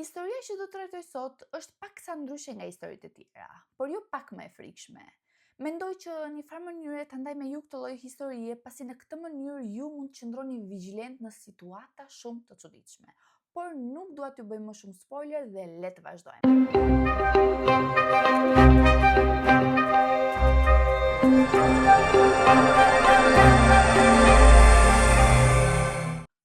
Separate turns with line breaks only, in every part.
Historia që do të trajtoj sot është pak sa ndryshe nga historitë e tjera, por jo pak më e frikshme. Mendoj që në një farë mënyrë ta ndaj me ju këtë lloj historie, pasi në këtë mënyrë ju mund të qëndroni vigjilent në situata shumë të çuditshme. Por nuk dua t'ju bëj më shumë spoiler dhe le të vazhdojmë.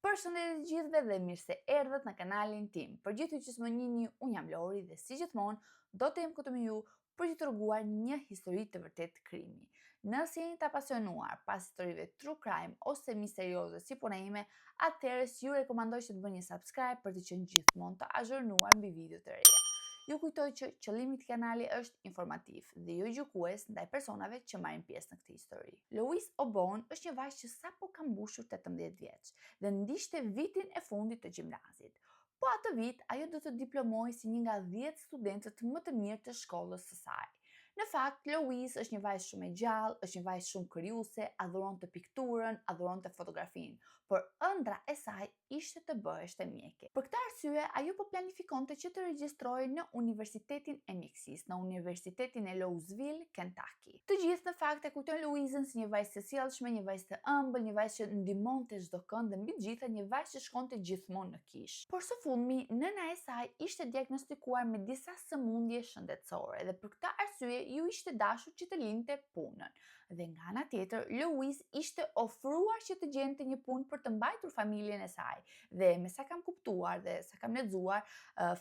Përshëndetje të gjithëve dhe mirë se erdhët në kanalin tim. Për gjithë ju që s'më njihni, unë jam Lori dhe si gjithmonë do të jem këtu me ju për t'ju treguar një histori të vërtetë krimi. Nëse jeni të apasionuar pas historive true crime ose misterioze si puna ime, atëherë ju rekomandoj që të bëni një subscribe për të qenë gjithmonë të azhurnuar mbi video të reja. Ju kujtoj që qëllimi i këtij kanali është informativ dhe jo gjykues ndaj personave që marrin pjesë në këtë histori. Louise Aubon është një vajzë që sapo ka mbushur 18 vjeç dhe ndishte vitin e fundit të gjimnazit. Po atë vit ajo do të diplomohej si një nga 10 studentët më të mirë të shkollës së saj. Në fakt, Louise është një vajzë shumë e gjallë, është një vajzë shumë krijuese, adhuronte pikturën, adhuronte fotografinë, por ëndra e saj ishte të bëheshte mjeke. Për këtë arsye, ajo po planifikonte që të regjistrohej në Universitetin e Mjekësisë, në Universitetin e Louisville, Kentucky. Të gjithë në fakt e kujtojnë Louisen si një vajzë të sjellshme, një vajzë të ëmbël, një vajzë që ndihmonte çdo kënd dhe mbi të gjitha një vajzë që shkonte gjithmonë në kish. Por së fundmi, nëna e saj ishte diagnostikuar me disa sëmundje shëndetësore dhe për këtë arsye ju ishte dashur që të lindte punën. Dhe nga ana tjetër, Louise ishte ofruar që të gjente një punë për të mbajtur familjen e saj. Dhe me sa kam kuptuar dhe sa kam lexuar,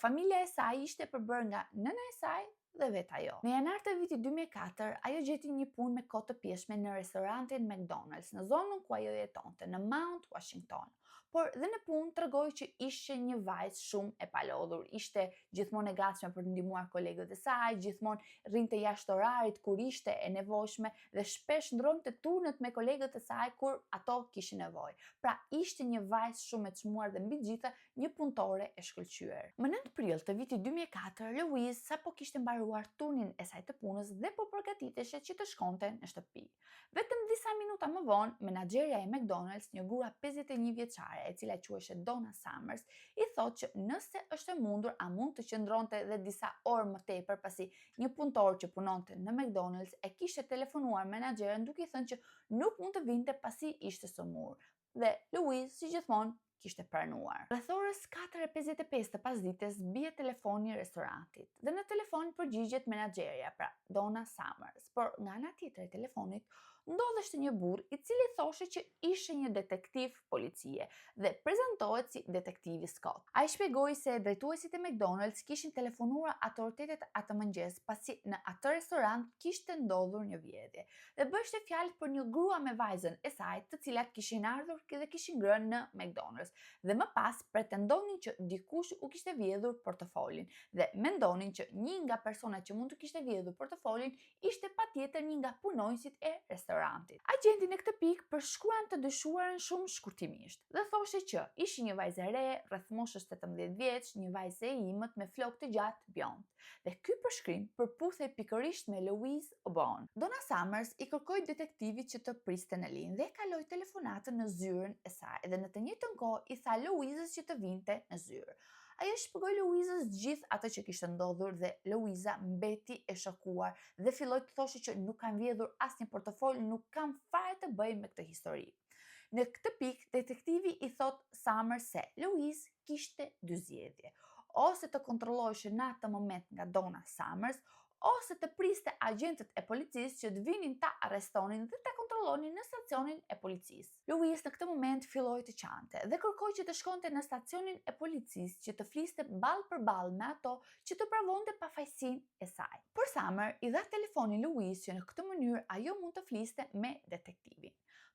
familja e saj ishte përbërë nga nëna e saj dhe vetë ajo. Në janar të vitit 2004, ajo gjeti një punë me kohë të pjeshme në restorantin McDonald's në zonën ku ajo jetonte, në Mount Washington. Por dhe në punë tregoi që ishte një vajzë shumë e palodhur, ishte gjithmonë e gatshme për të ndihmuar kolegët e saj, gjithmonë rrinte jashtë orarit kur ishte e nevojshme dhe shpesh ndronte turnet me kolegët e saj kur ato kishin nevojë. Pra ishte një vajzë shumë e çmuar dhe mbi të gjitha një punëtore e shkëlqyer. Më 9 prill të vitit 2004, Louise sapo kishte mbaruar turnin e saj të punës dhe po përgatiteshe që të shkonte në shtëpi. Vetëm disa minuta më vonë, menaxherja e McDonald's, një grua 51 vjeçare, e cila quhej Donna Summers, i thotë që nëse është e mundur, a mund të qëndronte edhe disa orë më tepër pasi një punëtor që punonte në McDonald's e kishte telefonuar menaxherën duke i thënë që nuk mund të vinte pasi ishte sëmurë. Dhe Louise, si gjithmonë, kishte pranuar. Rreth orës 4:55 të pasdites bie telefoni i restorantit dhe në telefon përgjigjet menaxherja, pra Donna Summers, por nga ana tjetër e telefonit ndodheshte një burr i cili thoshte që ishte një detektiv policie dhe prezantohet si detektivi Scott. Ai shpjegoi se drejtuesit e McDonald's kishin telefonuar autoritetet atë mëngjes pasi në atë restorant kishte ndodhur një vjedhje dhe bëheshte fjalë për një grua me vajzën e saj, të cilat kishin ardhur dhe kishin ngrënë në McDonald's dhe më pas pretendonin që dikush u kishte vjedhur portofolin dhe mendonin që një nga personat që mund të kishte vjedhur portofolin ishte patjetër një nga punonjësit e restorantit. Agenti në këtë pikë përshkruan të dyshuarën shumë shkurtimisht dhe thoshte që ishte një vajzë e re, rreth moshës 18 vjeç, një vajzë e imët me flokë të gjatë bjond. Dhe ky përshkrim përputhej pikërisht me Louise Aubon. Donna Summers i kërkoi detektivit që të priste në linjë dhe kaloi telefonatën në zyrën e saj dhe në të njëjtën kohë i tha Louises që të vinte në zyrë. Ajo shpjegoi Louises gjithë atë që kishte ndodhur dhe Louisa mbeti e shokuar dhe filloi të thoshte që nuk kanë vjedhur asnjë portofol, nuk kanë fare të bëjë me këtë histori. Në këtë pikë, detektivi i thot Summers se Louise kishte dy zgjedhje: ose të kontrolloheshe në atë moment nga Donna Summers, ose të priste agentët e policisë që të vinin ta arrestonin dhe ta kontrollonin në stacionin e policisë. Louise në këtë moment filloi të qante dhe kërkoi që të shkonte në stacionin e policisë që të fliste ballë për ballë me ato që të provonte pafajësinë e saj. Por Summer i dha telefonin Louise që në këtë mënyrë ajo mund të fliste me detektivin.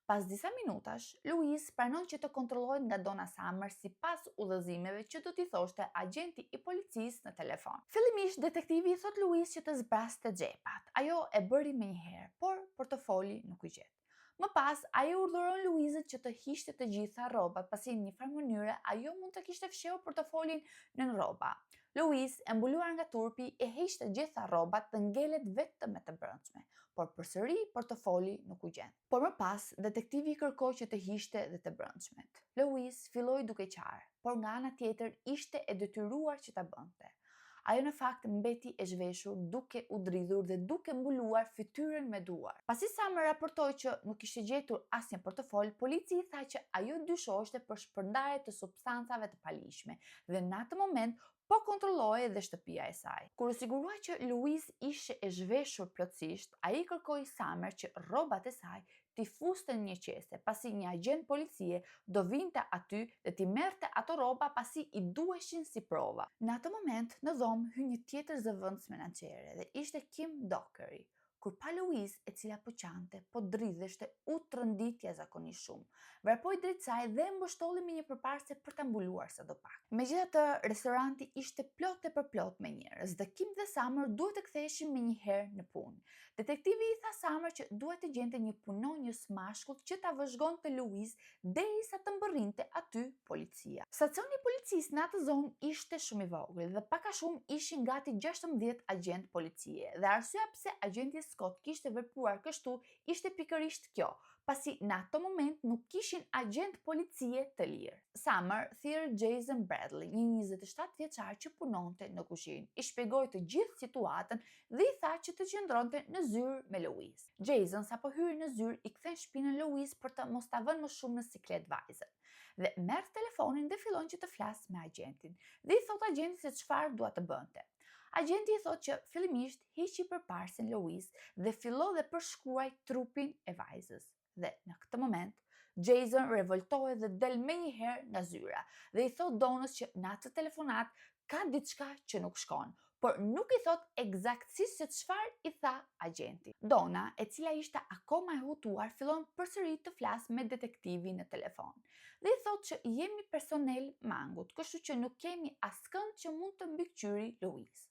Pas disa minutash, Louise pranon që të kontrollohet nga Donna Summers sipas udhëzimeve që do t'i thoshte agenti i policisë në telefon. Fillimisht detektivi i thot Louise që të zbraste xhepat. Ajo e bëri menjëherë, por portofoli nuk u gjet. Më pas, ai urdhëron Louise që të hiqte të gjitha rrobat, pasi në një farë mënyre ajo mund të kishte fshehur portofolin nën rroba. Louise, e mbuluar nga turpi, e heq të gjitha rrobat dhe ngelet vetëm me të brendshme, por përsëri portofoli nuk u gjen. Por më pas, detektivi kërkoi që të hiqte dhe të brendshmet. Louise filloi duke qarë: por nga ana tjetër ishte e detyruar që ta bënte. Ajo në fakt mbeti e zhveshur duke u dridhur dhe duke mbuluar fytyrën me duar. Pasi Summer raportoi që nuk kishte gjetur asnjë portofol, policia tha që ajo dyshoheshte për shpërndarje të substancave të palishme dhe në atë moment po kontrolloi edhe shtëpia e saj. Kur u sigurua që Louise ishte e zhveshur plotësisht, ai kërkoi Summer që rrobat e saj t'i fuste në një qese, pasi një agent policie do vinte aty dhe t'i merrte ato rroba pasi i duheshin si prova. Në atë moment, në dhomë hyn një tjetër zëvendës menaxhere dhe ishte Kim Dockery. Kur pa Louise, e cila po qante, po dridheshte, u trëndit jashtëzakonisht shumë. Vrapoi drejt saj dhe mbështolli me një përparse për ta mbuluar sadopak. Megjithatë, restoranti ishte plot e përplot me njerëz dhe Kim dhe Summer duhet të ktheheshin menjëherë në punë. Detektivi i tha Summer që duhet të gjente një punonjës mashkull që ta vëzhgonte Louise derisa të mbërrinte aty policia. Stacioni i policisë në atë zonë ishte shumë i vogël dhe pak a shumë ishin gati 16 agent policie dhe arsyeja pse agenti Scott kishte vepruar kështu ishte pikërisht kjo, pasi në ato moment nuk kishin agent policie të lirë. Summer thirr Jason Bradley, një 27 vjeçar që punonte në kuzhinë, i shpjegoi të gjithë situatën dhe i tha që të qëndronte në zyrë me Louise. Jason sapo hyri në zyrë i kthen shpinën Louise për të mos ta vënë më shumë në siklet vajzën dhe merr telefonin dhe fillon që të flasë me agentin dhe i thot agentit se çfarë dua të bënte. Agenti i thot që fillimisht hiqi përparsen Louise dhe filloi dhe përshkruaj trupin e vajzës. Dhe në këtë moment, Jason revoltohej dhe del menjëherë nga zyra dhe i thot Donës që në atë telefonat ka diçka që nuk shkon, por nuk i thot eksaktësisht se çfarë i tha agenti. Donna, e cila ishte akoma e hutuar, fillon përsëri të flasë me detektivin në telefon dhe i thot që jemi personel mangut, kështu që nuk kemi askënd që mund të mbikëqyri Louise.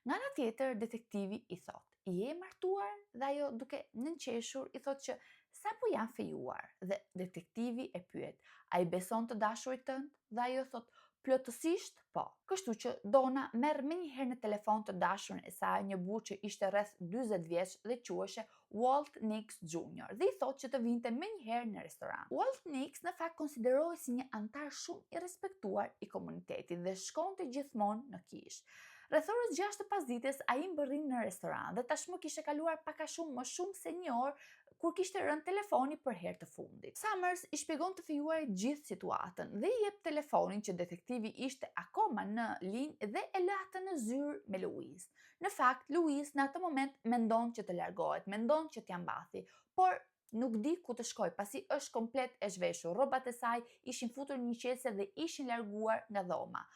Nga ana tjetër, detektivi i thot, je martuar? Dhe ajo duke nënqeshur i thot që sapo janë fejuar dhe detektivi e pyet, a i beson të dashurit tënd? Dhe ajo thot, plotësisht po. Kështu që Donna merr menjëherë në telefon të dashurin e saj, një burr që ishte rreth 40 vjeç dhe quheshte Walt Nix Jr. dhe i thot që të vinte menjëherë në restoran. Walt Nix në fakt konsiderohej si një antar shumë i respektuar i komunitetit dhe shkonte gjithmonë në kishë. Rreth orës 6 të pasdites ai mbërrin në restoran dhe tashmë kishte kaluar pak a shumë më shumë se një orë kur kishte rënë telefoni për herë të fundit. Summers i shpjegon të fejuarit gjithë situatën dhe i jep telefonin që detektivi ishte akoma në linjë dhe e lë atë në zyrë me Louise. Në fakt, Louise në atë moment mendon që të largohet, mendon që t'ja mbathi, por nuk di ku të shkoj pasi është komplet e zhveshur. Rrobat e saj ishin futur në një qese dhe ishin larguar nga dhoma.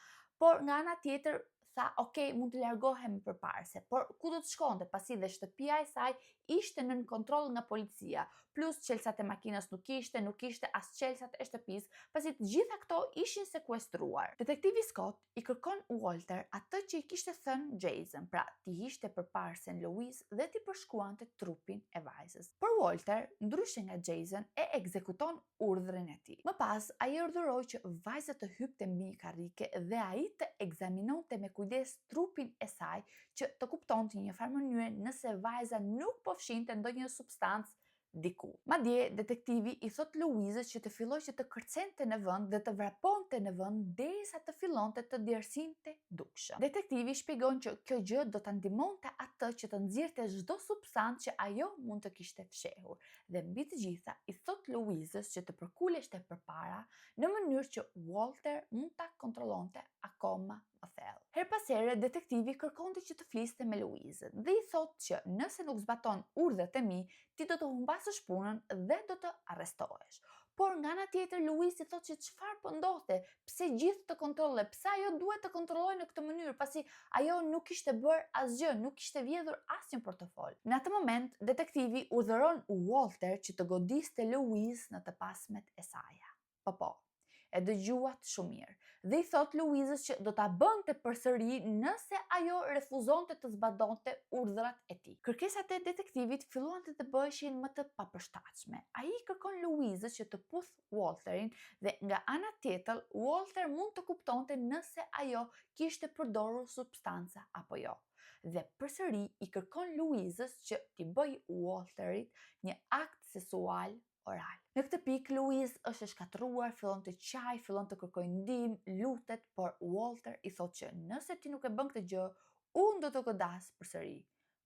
Por nga ana tjetër tha, ok, mund të largohem përparse, por ku do të shkonte pasi dhe shtëpia e saj ishte nën kontroll nga policia, plus çelësat e makinës nuk ishte as çelësat e shtëpisë, pasi të gjitha këto ishin sekuestruar. Detektivi Scott i kërkon Walter atë që i kishte thënë Jason, pra t'i hiqte përparsen Louise dhe t'i përshkruante trupin e vajzës. Por Walter, ndryshe nga Jason, e ekzekuton urdhrin e tij. Më pas, ai urdhëroi që vajza të hypte mbi një karrike dhe ai të ekzaminonte me kujdes trupin e saj që të kuptonte në një farë mënyrë nëse vajza nuk po fshinte ndonjë substancë diku. Madje detektivi i thot Louise që të filloj që të kërcente në vend dhe të vraponte në vend derisa të fillonte të djersinte dukshëm. Detektivi shpjegon që kjo gjë do ta ndihmonte atë që të nxirrte çdo substancë që ajo mund të kishte fshehur dhe mbi të gjitha i thot Louises që të përkuleshte përpara në mënyrë që Walter mund ta kontrollonte akoma më thellë. Her pas here detektivi kërkonte që të fliste me Louise dhe i thot që nëse nuk zbaton urdhët e mi, ti do të humbasësh punën dhe do të arrestohesh. Por nga ana tjetër Louise i thot që çfarë po ndodhte, pse gjithë të kontrolle, pse ajo duhet të kontrollojë në këtë mënyrë, pasi ajo nuk kishte bërë asgjë, nuk kishte vjedhur asnjë portofol. Në atë moment, detektivi urdhëron Walter që të godiste Louise në të pasmet e saj. Po, e dëgjuat shumë mirë. Dhe i thot Louises që do ta bënte përsëri nëse ajo refuzonte të zbatonte urdhrat e tij. Kërkesat e detektivit filluan të bëheshin më të papërshtatshme. Ai kërkon Louises që të puth Walterin dhe nga ana tjetër Walter mund të kuptonte nëse ajo kishte përdorur substanca apo jo. Dhe përsëri i kërkon Louises që t'i bëj Walterit një akt seksual oral. Në këtë pikë, Louise është e shkatëruar, fillon të qaj, fillon të kërkoj ndihmë, lutet, por Walter i thotë që nëse ti nuk e bën këtë gjë, unë do të godas përsëri.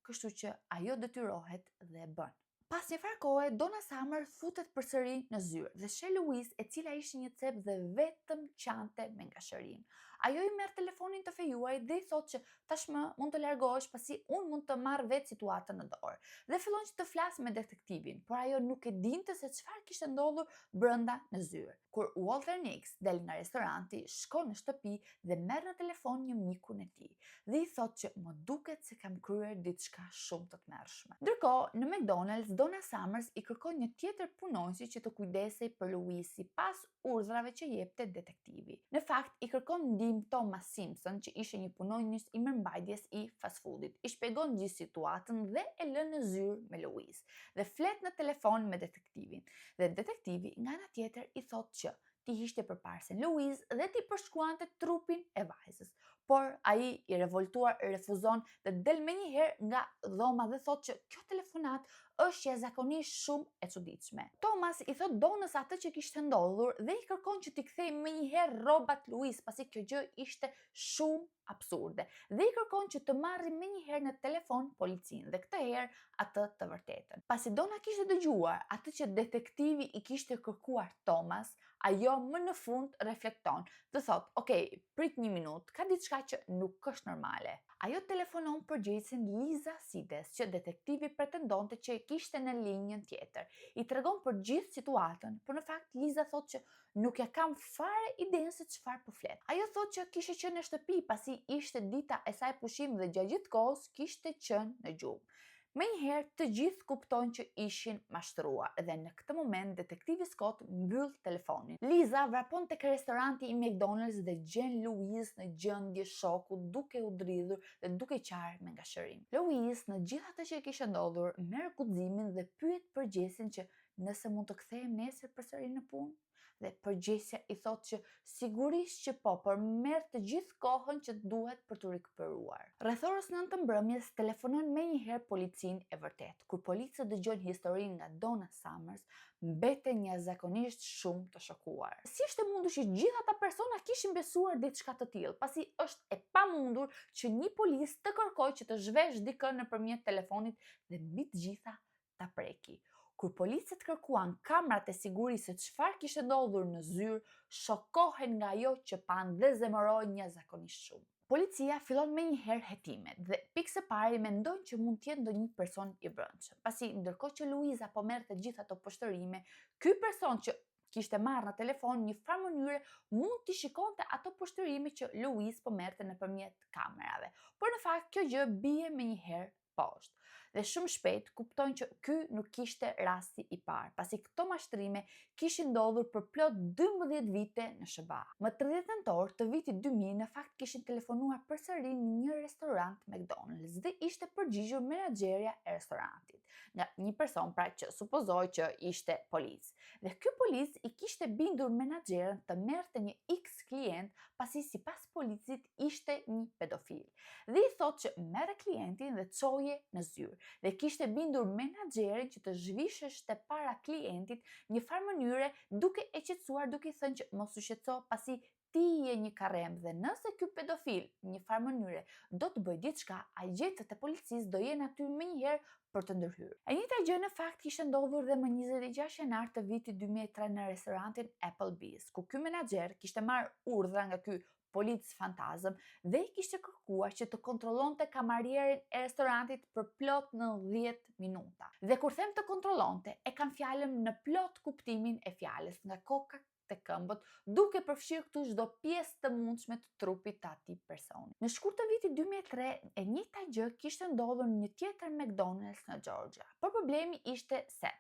Kështu që ajo detyrohet dhe e bën. Pas një farë kohe, Donna Summer futet përsëri në zyrë dhe sheh Louise, e cila ishte një cep dhe vetëm qante me ngashërim. Ajo i merr telefonin të fejuarit dhe i thotë që tashmë mund të largohesh pasi unë mund të marr vetë situatën në dorë. Dhe fillon që të flasë me detektivin, por ajo nuk e dinte se çfarë kishte ndodhur brenda në zyrë. Kur Walter Nix del nga restoranti, shkon në shtëpi dhe merr në telefon një mikun e tij dhe i thotë që më duket se kam kryer diçka shumë të tmerrshme. Ndërkohë, në McDonald's, Donna Summers i kërkon një tjetër punonjësi që të kujdesej për Louise pas urdhrave që jepte detektivi. Në fakt, i kërkon ndihmë Thomas Simpson, që ishte një punonjës i mirëmbajtjes i fast foodit. I shpjegon gjithë situatën dhe e lën në zyrë me Louise dhe flet në telefon me detektivin. Dhe detektivi nga ana tjetër i thotë që ti ishte përpara se Louise dhe ti përshkruante trupin e vajzës. Por ai i revoltuar refuzon dhe del menjëherë nga dhoma dhe thotë që kjo telefonat është jashtëzakonisht shumë e çuditshme. Thomas i thot Donës atë që kishte ndodhur dhe i kërkon që t'i kthej menjëherë rrobat Louise, pasi kjo gjë ishte shumë absurde, dhe i kërkon që të marrë menjëherë në telefon policinë dhe këtë herë atë të vërtetën. Pasi Donna kishte dëgjuar atë që detektivi i kishte kërkuar Thomas, ajo më në fund reflekton dhe thot, "Okej, prit një minutë, ka diçka që nuk është normale." Ajo telefonon përgjegjësin Liza Sides, që detektivi pretendonte që e kishte në linjën tjetër. I tregon për gjithë situatën, por në fakt Liza thotë që nuk ja kam fare idenë se çfarë po flet. Ajo thotë që kishte qenë në shtëpi pasi ishte dita e saj pushim dhe gjatë gjithë kohës kishte qenë në gjumë. Menjëherë të gjithë kuptojnë që ishin mashtruar dhe në këtë moment detektivi Scott mbyll telefonin. Liza vrapon tek restoranti i McDonald's dhe gjen Louise në gjendje shoku, duke u dridhur dhe duke qarë me ngashërim. Louise, në gjithë atë që kishte ndodhur, merr guximin dhe pyet përgjegjësin që nëse mund të kthehem nesër përsëri në punë. Dhe përgjegjësia i thotë që sigurisht që po, por merr të gjithë kohën që duhet për të rikuperuar. Rreth orës 9 të mbrëmjes telefonon menjëherë policinë e vërtet. Kur policia dëgjon historinë nga Donna Summers, mbeten jashtëzakonisht shumë të shokuar. Si ishte mundur që gjithë ata persona kishin besuar diçka të tillë, pasi është e pamundur që një polis të kërkojë që të zhvesh dikën nëpërmjet telefonit dhe mbi të gjitha ta preki. Kur policët kërkuan kamerat e sigurisë se çfarë kishte ndodhur në zyrë, shokohen nga ajo që pan dhe zemërohen jashtëzakonisht shumë. Policia fillon menjëherë hetimet dhe pikë së pari mendojnë që mund të jetë ndonjë person i brendshëm. Pasi ndërkohë që Luiza po merrte gjithë ato poshtërime, ky person që kishte marrë në telefon një farë mënyre mund t'i shikonte ato poshtërime që Louise po merrte nëpërmjet kamerave. Por në fakt kjo gjë bie menjëherë poshtë. Dhe shumë shpejt kuptojnë që ky nuk kishte rasti i parë, pasi këto mashtrime kishin ndodhur për plot 12 vite në SBA. Më 30 nëntor të vitit 2000 në fakt kishin telefonuar përsëri në një restorant McDonald's dhe ishte përgjigjur menaxherja e restorantit, nga një person pra që supozoj që ishte policë. Dhe ky policë i kishte bindur menaxherën të merrte një X klient pasi sipas policit ishte një pedofil. Dhe i thotë që merre klientin dhe çoje në zyrë dhe kishte bindur menaxherin që të zhvisheshte para klientit një farë mënyre duke e qetësuar, duke i thënë që mos u shqetëso pasi ti je një karrem dhe nëse ky pedofil një farë mënyre do të bëjë diçka, agentët e policisë do jenë aty menjëherë për të ndërhyrë. E njëjta gjë në fakt kishte ndodhur dhe më 26 janar të vitit 2003 në restorantin Applebee's, ku ky menaxher kishte marrë urdhra nga ky policë fantazëm dhe i kishte kërkuar që të kontrollonte kamarierin e restorantit për plot në 10 minuta. Dhe kur them të kontrollonte, e kam fjalën në plot kuptimin e fjalës, nga koka te këmbët, duke përfshirë këtu çdo pjesë të mundshme të trupit të atij personi. Në shkurt të vitit 2003, e njëjta gjë kishte ndodhur në një tjetër McDonald's në Georgia. Por problemi ishte se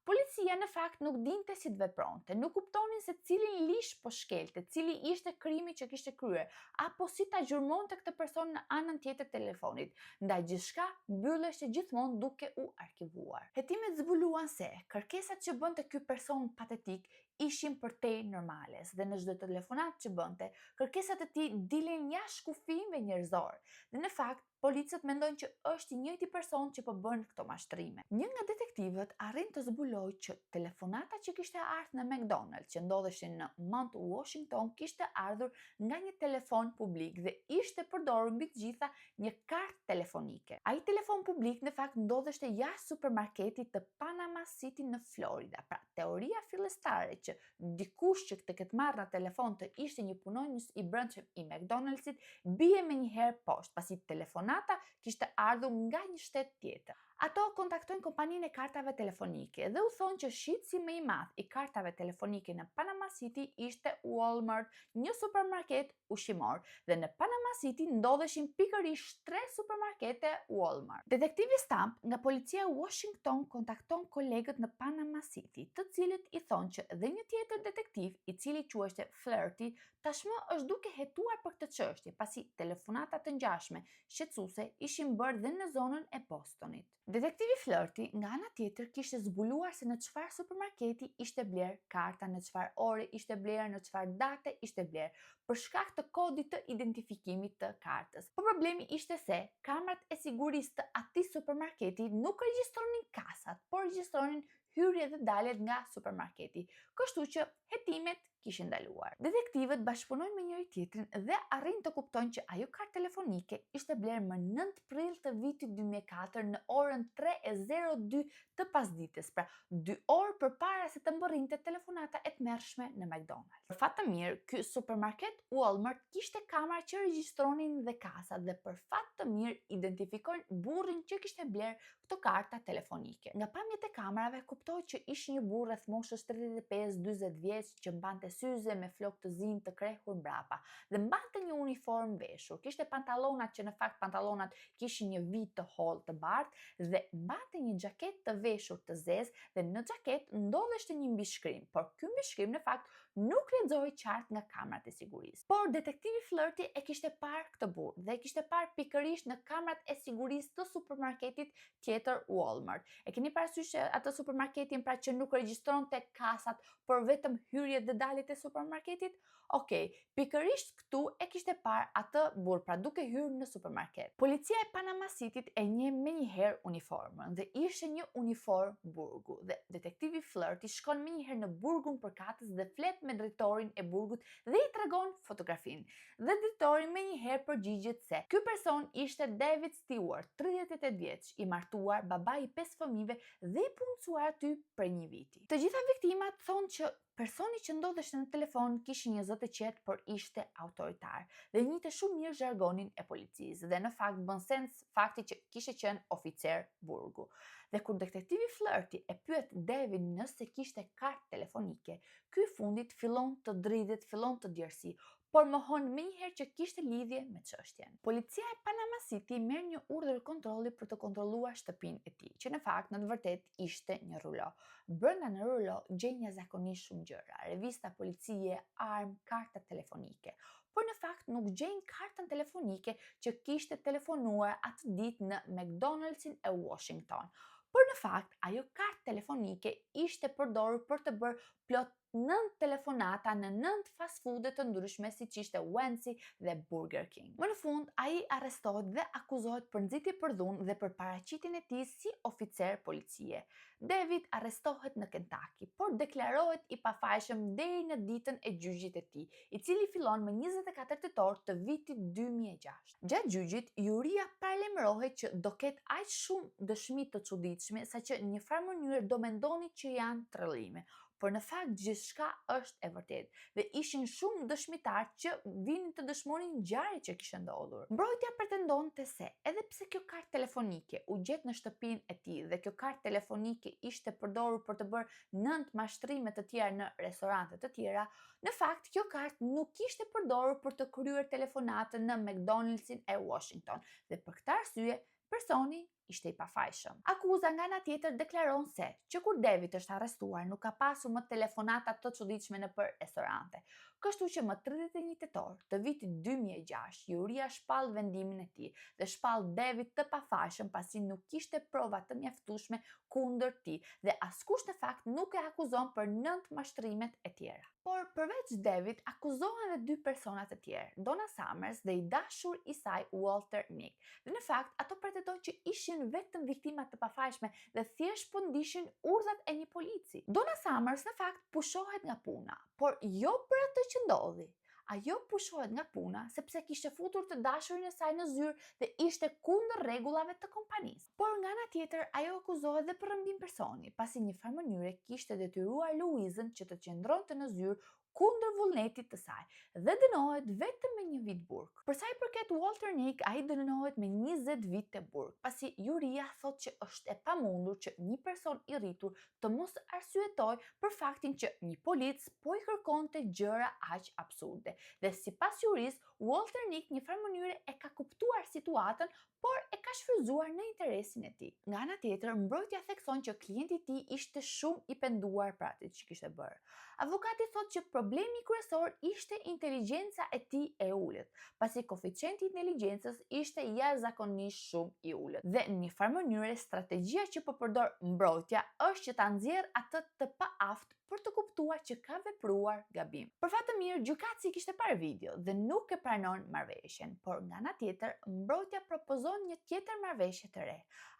policia në fakt nuk dinte si të vepronte, nuk kuptonin se cilin lish po shkelte, cili ishte krimi që kishte kryer, apo si ta gjurmonte këtë person në anën tjetër të telefonit, ndaj gjithçka mbylleshte gjithmonë duke u arkivuar. Hetimet zbuluan se kërkesat që bënte ky person patetik ishin përtej normale dhe në çdo telefonat që bënte, kërkesat e tij dilin jashtë kufijve njerëzor. Dhe në fakt, policët mendojnë që është i njëjti person që po bën këto mashtrime. Një nga detektivët arrin të zbulojë që telefonata që kishte ardhur në McDonald's, që ndodheshin në Mount Washington, kishte ardhur nga një telefon publik dhe ishte përdorur mbi të gjitha një kartë telefonike. Ai telefon publik në fakt ndodheshte jashtë supermarketit të Panama City në Florida. Pra, teoria fillestare që dikush që të ketë marrë në telefon të ishte një punonjës i brendshëm i McDonald'sit bie menjëherë poshtë, pasi telefonata kishte ardhur nga një shtet tjetër. Ato kontaktojnë kompaninë e kartave telefonike dhe u thonë që shitësi më i madh i kartave telefonike në Panama City ishte Walmart, një supermarket ushqimor, dhe në Panama City ndodheshin pikërisht 3 supermarkete Walmart. Detektivi Stamp nga policia e Washington kontakton kolegët në Panama City, të cilët i thonë që dhe një tjetër detektiv, i cili quhej Flaherty, tashmë është duke hetuar për këtë çështje, pasi telefonata të ngjashme shqetësuese ishin bërë dhe në zonën e Bostonit. Detektivi Flaherty nga ana tjetër kishte zbuluar se në çfarë supermarketi ishte bler karta, në çfarë ore ishte bler, në çfarë date ishte bler, për shkak të kodit të identifikimit të kartës. Por problemi ishte se kamerat e sigurisë të atij supermarketi nuk regjistronin kasat, por regjistronin hyrje dhe daljet nga supermarketi, kështu që hetimet kishin ndaluar. Detektivët bashkëpunojnë me njëri tjetrin dhe arrin të kuptojnë që ajo kartë telefonike ishte bler më 9 prill të vitit 2004 në orën 3:02 të pasdites, pra 2 orë përpara se të mbërrinte telefonata e tmerrshme në McDonald's. Për fat të mirë, ky supermarket Walmart kishte kamera që regjistronin dhe kasat dhe për fat të mirë identifikojnë burrin që kishte bler këto karta telefonike. Nga pamjet e kamerave kuptohet që ishte një burr rreth moshës 35-40 vjeç që mbante syze me flokë të zi të krehur mbrapa dhe mbante një uniformë veshur. Kishte pantallonat që në fakt pantallonat kishin një vit të hollë të bardhë dhe mbante një xhaketë të veshur të zezë dhe në xhaketë ndodheshte një mbishkrim, por ky mbishkrim në fakt nuk lexohej qartë nga kamerat e sigurisë. Por detektivi Flaherty e kishte parë këtë burr dhe e kishte parë pikërisht në kamerat e sigurisë të supermarketit tjetër Walmart. E keni parasysh atë supermarketin pra që nuk regjistronte kasat, por vetëm hyrjet dhe daljet e supermarketit? Okej, pikërisht këtu e kishte parë atë burr, pra duke hyrë në supermarket. Policia e Panama Cityt e njeh menjëherë uniformën dhe ishte një uniformë burgu dhe detektivi Flaherty shkon menjëherë në burgun përkatës dhe flet me drejtorin e burgut dhe i tregon fotografinë. Dhe drejtori menjëherë përgjigjet se ky person ishte David Stewart, 38 vjeç, i martuar, baba i 5 fëmijëve dhe i punësuar aty për një viti. Të gjitha viktimat thonë që personi që ndodheshte në telefon kishte një zë të qetë, por ishte autoritar dhe njihte shumë mirë zhargonin e policisë dhe në fakt bën sens fakti që kishte qenë oficer burgu. Dhe kur detektivi Flaherty e pyet David nëse kishte kartë telefonike, ky fundit fillon të dridhet, fillon të djersi, por mohon menjëherë që kishte lidhje me çështjen. Policia e Panama City merr një urdhër kontrolli për të kontrolluar shtëpinë e tij, që në fakt në të vërtetë ishte një rulo. Brenda në rulo gjejnë jashtëzakonisht shumë gjëra: revista policie, armë, karta telefonike. Por në fakt nuk gjejnë kartën telefonike që kishte telefonuar atë ditë në McDonald'sin e Washington. Por në fakt, ajo kartë telefonike ishte përdorur për të bërë plot 9 telefonata në 9 fast food të ndryshme siç ishte Wendy's dhe Burger King. Më në fund, ai arrestohet dhe akuzohet për nxitje për dhunë dhe për paraqitjen e tij si oficer policie. David arrestohet në Kentucky, por deklarohet i pafajshëm deri në ditën e gjyqit të tij, i cili fillon më 24 tetor të vitit 2006. Gjatë gjyqit, juria paralajmërohet që do ketë aq shumë dëshmi të çuditshme saqë në një farë mënyrë do mendoni që janë trellime. Por në fakt gjithçka është e vërtetë dhe ishin shumë dëshmitar që vinin të dëshmonin ngjarjet që kishte ndodhur. Mbrojtja pretendonte se edhe pse kjo kartë telefonike u gjet në shtëpinë e tij dhe kjo kartë telefonike ishte përdorur për të bërë 9 mashtrime të tjera në restorante të tjera, në fakt kjo kartë nuk ishte përdorur për të kryer telefonatën në McDonald'sin e Washington dhe për këtë arsye personi ishte i pafajshëm. Akuza nga ana tjetër deklaron se që kur David është arrestuar nuk ka pasur më telefonata të çuditshme nëpër restorante. Kështu që më 31 tetor të vitit 2006, juria shpall vendimin e tij dhe shpall David të pafajshëm pasi nuk kishte prova të mjaftueshme kundër tij dhe askush në fakt nuk e akuzon për 9 mashtrimet e tjera. Por përveç David, akuzohen edhe 2 persona të tjerë, Donna Summers dhe i dashur i saj Walter Nick. Dhe në fakt, ato pretendojnë që ishin vetëm viktima të pafajshme dhe thjesht po ndishin urdhat e një polici. Donna Summers në fakt pushohet nga puna, por jo për atë që ndodhi. Ajo pushohet nga puna sepse kishte futur të dashurin e saj në zyrë dhe ishte kundër rregullave të kompanisë. Por nga ana tjetër, ajo akuzohet dhe për rrëmbim personi, pasi një farë mënyre kishte detyruar Louisën që të qëndronte në zyrë kundër vullnetit të saj dhe dënohet vetëm me 1 vit burg. Për sa i përket Walter Nick, ai dënohet me 20 vite burg, pasi juria thotë që është e pamundur që një person i rritur të mos arsyetoj për faktin që një polic po i kërkonte gjëra aq absurde. Dhe sipas jurisë, Walter Nick një farë mënyre e ka kuptuar situatën, por e ka shfrytzuar në interesin e tij. Nga ana tjetër, mbrojtja thekson që klienti i tij ishte shumë i penduar për atë që kishte bërë. Avokati thotë që problemi kryesor ishte inteligjenca e tij e ulët, pasi koeficienti i inteligjencës ishte jashtëzakonisht shumë i ulët. Dhe në një farë mënyre strategjia që po përdor mbrojtja është që ta nxjerrë atë të paaftë për të kuptuar që ka vepruar gabim. Për fat të mirë, gjykatësi kishte parë video dhe nuk e pranon marrëveshjen, por nga ana tjetër, mbrojtja propozon një tjetër marrëveshje të re.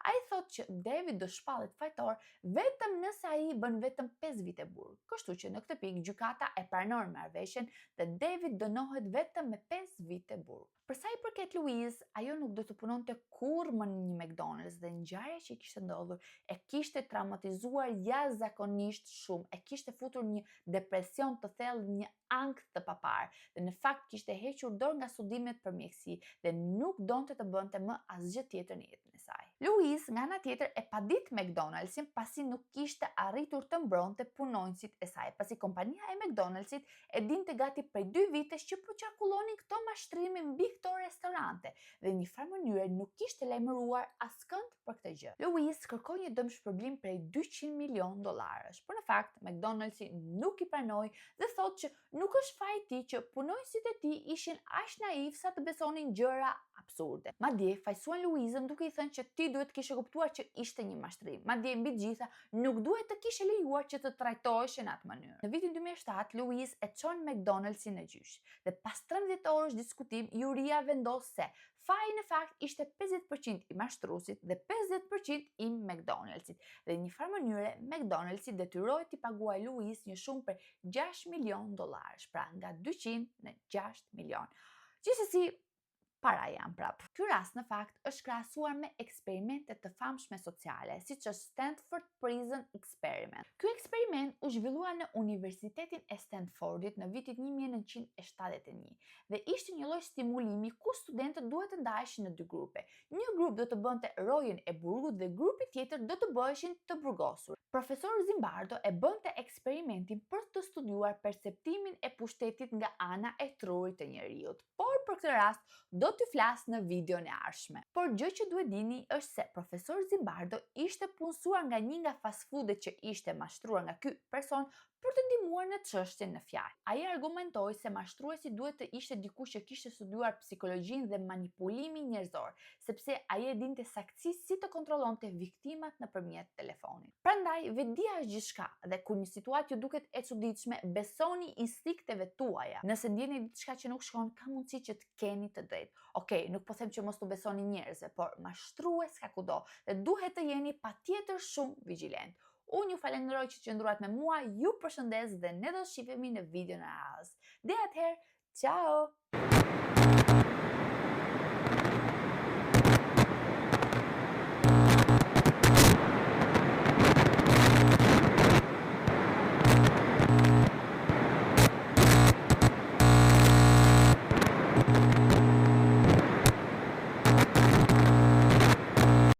Ai thotë që David do shpallet fajtor vetëm nëse ai bën vetëm 5 vite burg. Kështu që në këtë pikë gjykata e pranon marrëveshjen dhe David dënohet vetëm me 5 vite burg. Për sa i përket Louise, ajo nuk do të punonte kurrë më në një McDonald's dhe ngjarja që kishte ndodhur e kishte traumatizuar jashtëzakonisht shumë, e kishte futur një depresion të thellë, një ankth të papar dhe në fakt kishte hequr dorë nga studimet për mjeksi dhe nuk donte të bënte më asgjë tjetër në jetën e saj. Louise nga ana tjetër e padit McDonald'sin pasi nuk kishte arritur të mbronte punonjësit e saj, pasi kompania e McDonald'sit e dinte gati prej 2 vitesh që po qarkullonin këto mashtrime mbi këto restorante dhe në një farë mënyre nuk kishte lajmëruar askënd për këtë gjë. Louise kërkoi një dëmshpërblim prej $200 milion, por në fakt McDonald'si nuk i pranoi dhe thotë që nuk është faji i tij që punonjësit e tij ishin aq naiv sa të besonin gjëra absurde. Madje fajsuan Louisën duke i thënë që ti duhet të kishe kuptuar që ishte një mashtrim. Madje mbi të gjitha nuk duhet të kishe lejuar që të trajtoheshin në atë mënyrë. Në vitin 2007, Louise e çon McDonald'sin në gjyq dhe pas 13 orësh diskutim, juria vendos se faji në fakt ishte 50% i mashtruesit dhe 50% i McDonald'sit. Dhe në një farë mënyre, McDonald'si detyrohet t'i paguajë Louise një shumë për $6 milion, pra nga 200 në 6 milion. Gjithsesi, para janë prap. Ky rast në fakt është krahasuar me eksperimente të famshme sociale, siç është Stanford Prison Experiment. Ky eksperiment u zhvillua në Universitetin e Stanfordit në vitin 1971 dhe ishte një lloj stimulimi ku studentët duhet të ndaheshin në 2 grupe. Një grup do të bënte rojën e burgut dhe grupi tjetër do të bëheshin të burgosur. Profesor Zimbardo e bënte eksperimentin për të studiuar perceptimin e pushtetit nga ana e trurit të njerëzit. Por për këtë rast do t'ju flas në videon e ardhshme. Por gjë që duhet dini është se profesor Zimbardo ishte punësuar nga një nga fast foodet që ishte mashtruar nga ky person për të ndihmuar në çështjen në fjalë. Ai argumentoi se mashtruesi duhet të ishte dikush që kishte studiuar psikologjinë dhe manipulimin njerëzor, sepse ai e dinte saktësisht si të kontrollonte viktimat nëpërmjet telefonit. Prandaj, vetdia është gjithçka dhe kur një situatë ju duket e çuditshme, besoni instinkteve tuaja. Nëse ndjeni diçka që nuk shkon, ka mundësi që të keni të drejtë. Okej, nuk po them që mos tu besoni njerëzve, por mashtrues ka kudo dhe duhet të jeni patjetër shumë vigjilent. Unë ju falenderoj që qëndruat me mua, ju përshëndes dhe ne do shihemi në videon e radhës. Deri atëherë, ciao!